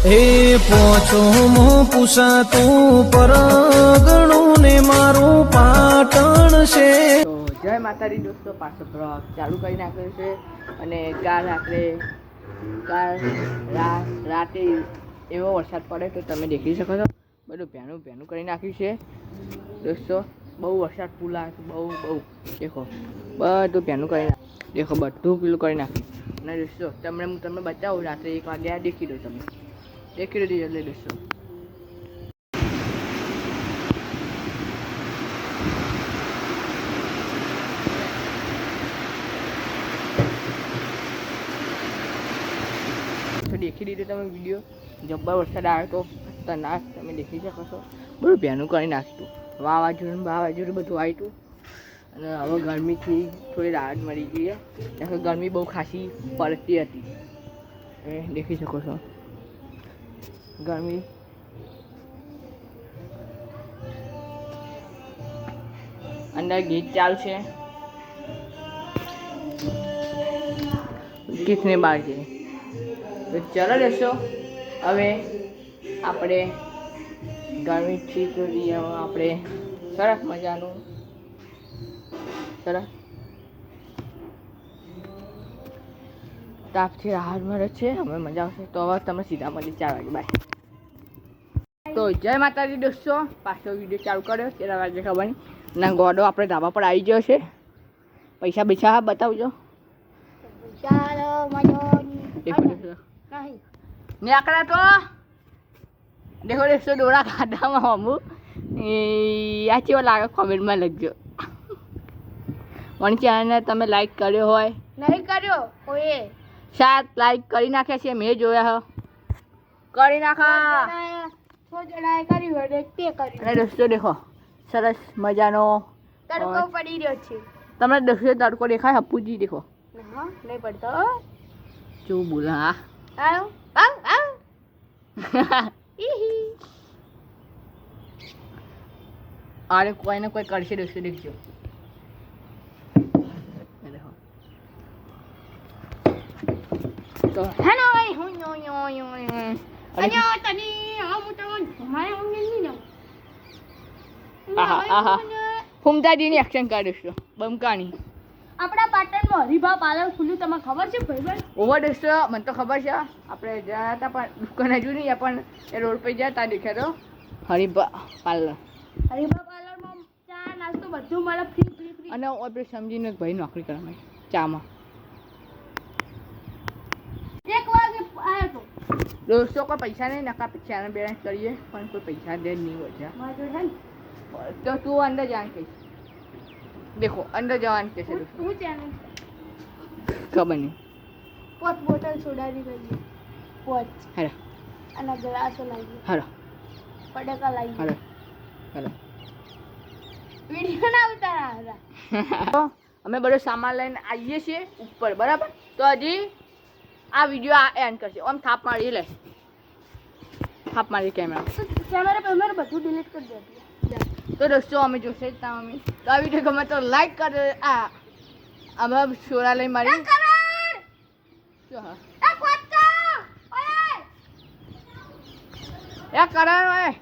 એ પોછો મો પૂછાતું પરગણું ને મારું પાટણ છે. તો જય માતાજી દોસ્તો, પાછો બ્લોગ ચાલુ કરી નાખ્યો છે. અને કાલ રાતે એવો વરસાદ પડે તો તમે દેખી શકો છો. બધું ભેનું કરી નાખ્યું છે દોસ્તો. બહુ વરસાદ ફૂલ આવે છે, બહુ દેખો બધું ભેનું કરી નાખ્યું. દેખો બધું પેલું કરી નાખ્યું. અને દોસ્તો હું તમને બતાવું, રાત્રે 1 વાગ્યા દેખી દો, તમે દેખી દો એટલે દોસ્તો. દેખી દીધો તમે વિડીયો. જબ્બર વરસાદ આવ્યો તો ખતરનાક, તમે દેખી શકો છો. બધું ભેનું કરી નાખ્યું. વાવાઝોડું બધું આવ્યું હતું. અને હવે ગરમીથી થોડી રાહત મળી ગઈ છે. ગરમી બહુ ખાસી પડતી હતી, તમે દેખી શકો છો. ગરમી અંદર ગીત ચાલશે, ગીતને બહાર છે. તો ચાલો દોસ્તો, હવે આપણે ગરમીથી થોડી આપણે સરસ મજાનું તાપથી રાહત મળે છે. હવે મજા આવશે. તો હવે તમે સીધા મળી 4 વાગે. બાય. તો જય માતાજી દોસ્તો, પાછો વિડીયો ચાલુ કર્યો. 4 વાગે ખબર નહીં ના. ગોડો આપણે ધાબા પર આવી ગયો છે. પૈસા બતાવજો. ને આકડા તો દેખો દોસ્તો, દોરા ખાડામાં અમુક આ કેવો લાગે કોમેન્ટમાં લખજો. મને ચેનલને તમે લાઈક કર્યો હોય, નહીં કર્યો કોઈ 7 લાઈક કરી નાખ્યા છે, મેં જોયા કરી નાખા. 100 જણાએ કર્યું હોય તે કર્યું. અને દોસ્તો દેખો સરસ મજાનો તડકો પડી રહ્યો છે. તમને દોસ્તો તડકો દેખાય? હપ્પુજી દેખો. ના નહીં પડતો. શું બોલા? આવ અરે કોઈને કોઈ કરશે દોસ્તો, દેખજો. તો હેલો હું તને હું તો મારે હું નહીં જાઉં. આહા ફૂમતાજીની એક્શન કાઢ દોસ્તો, બમકાની. આપણા પાટણમાં હરિભા પાર્લર ખુલ્યું, તમને ખબર છે ભાઈબંધ? ઓવર દોસ્તો મને તો ખબર છે. આપણે ગયા હતા પણ દુકાન હજુ નહીં, પણ એ રોડ પર ગયા ત્યાં દેખ્યા તો હરિભા પાર્લર. હરિભા પાર્લરમાં ચા નાસ્તો બધું મળે ફ્રી. અને આપણે સમજીને ભાઈ નોકરી કરવા ચામાં 1 વાગે આવ્યો તો દોસ્તો. કોઈ પૈસા નહીં, નકા ચેનલ બેલેન્સ કરીએ પણ કોઈ પૈસા દે નહીં હોય. મારા જોડે હે ને? તો તું અંદર જવાનું કહીશ. દેખો અંદર જવાનું કહેશે દોસ્તો. હું ચેનલ ખબર નહીં. 5 બોટલ સોડાની કરી 5 હાલો અને ગ્લાસો લાવી હાલો પડકા લાવી હાલો હાલો. વિડીયો ના ઉતારા તો અમે બધો સામાન લઈને આવીએ છીએ ઉપર, બરાબર? તો હજી આ વિડીયો આ એન્ડ કરશે. આમ થાપ મારી લે, થાપ મારી કેમેરા બધું ડિલીટ કરી દે. તો દોસ્તો અમે જોશે જ તા મમ્મી. તો આ વિડીયો ગમે તો લાઈક કરજો. અમે સોરા લઈ મારી કરણ હોય.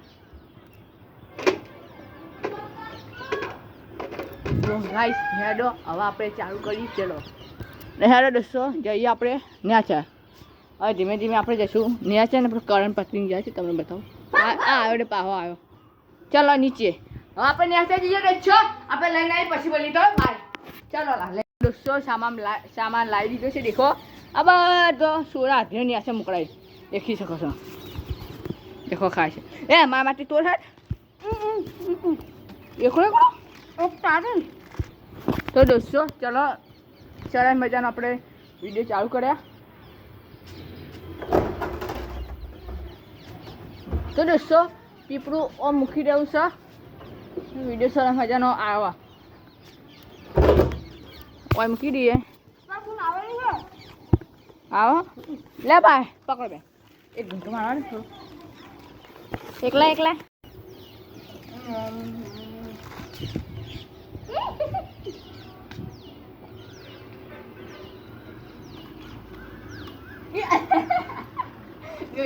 ગાઈસ હેડો હવે આપણે ચાલુ કરી. ચલો ને હેડો દોસ્તો, જઈએ આપણે ન્યાચા. હવે ધીમે ધીમે આપણે જઈશું ન્યાચા ને આપણે કરણ પત્ની જાય છે, તમને બતાવું. આવ્યો પાહો આવ્યો. ચલો નીચે. હવે આપણે ન્યાચા જઈએ છો. આપણે લઈને આવી પછી બોલી તો બાય. ચલો દોસ્તો સામાન લાવી દીધો છે. દેખો આ બધો સોરા હાથીનો ન્યાચા મોકલાય, દેખી શકો છો. દેખો ખાય છે. મારા માટે તોડ હાથ એકડો તો દોસ્તો ચલો સરસ મજાનો આપણે વિડીયો ચાલુ કર્યા. તો દોસ્તો પીપળું ઓમ મૂકી દેવું છે. વિડીયો સરસ મજાનો આવ્યો ઓય મૂકી દઈએ. આવો લે ભાઈ પકડો બે. એક ઘંટો મારવાનું થોડું એકલા આ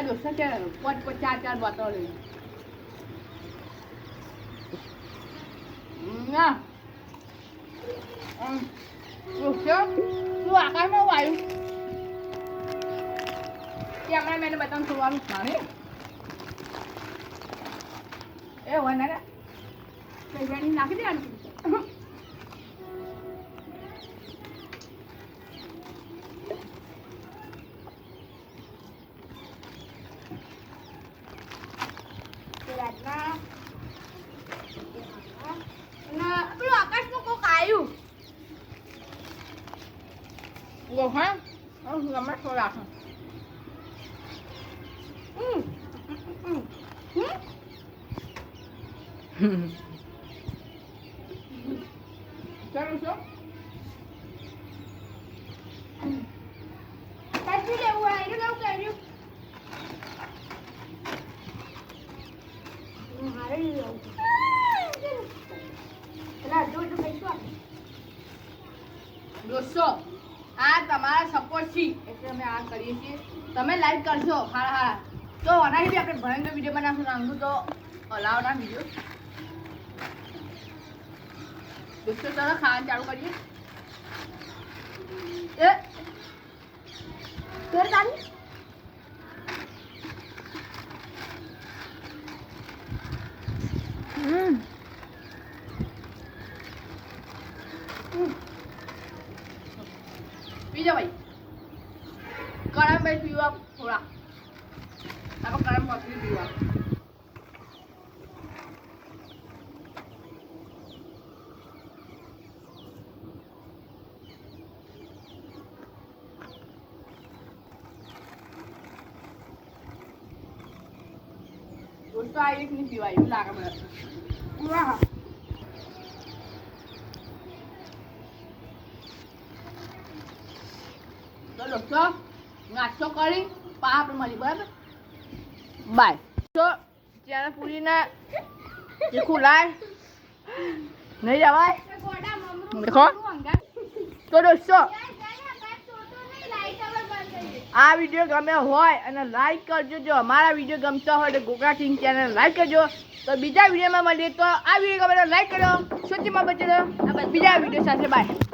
દોસ્ત કે ચાર ચાર બોટલ લઈ ના તું આકાશમાં વાયુ કે હમણાં મેં બતાવું સુવાનું પાણી એ હોય ને કઈ નાખી દેવાનું પેલું આકાશમાં કોક આવ્યું હા ગમે તો રાખો ચાલો છો કશું લેવું આવ્યું કર્યું મારે લેવું પેલા દૂધ પૈસા દોસ્તો આ તમારા સપોર્ટ છે એટલે અમે આ કરીએ છીએ તમે લાઈક કરશો હા હા તો આનાથી બી આપણે ભયંકર વિડીયો બનાવશું નાનું તો હલાવના વિડીયો દોસ્તો ચલો ખાવાનું ચાલુ કરીએ એ ફેર કાઢી પીજો ભાઈ ગરમ ભાઈ પીવા થોડા આપણે ગરમ પતરી પીવા દોસ્તો આ એક નહીં પીવાય એવું લાગે મને વાહ તો દોસ્તો નાસ્તો કરી પા આપણે મળી બરાબર બાય તો ત્યારે પૂરીને ચીખું લાય નહીં જવાય ગોડા મમરું દેખો તો દોસ્તો આ વિડીયો ગમે હોય અને લાઈક કરજો જો અમારા વિડીયો ગમતા હોય તો ગોગા કિંગ ચેનલ લાઈક કરજો તો બીજા વિડીયોમાં મળીએ તો આ વિડીયો ગમે તો લાઈક કરો સૂચિમાં બચી બીજા વિડીયો સાથે બાય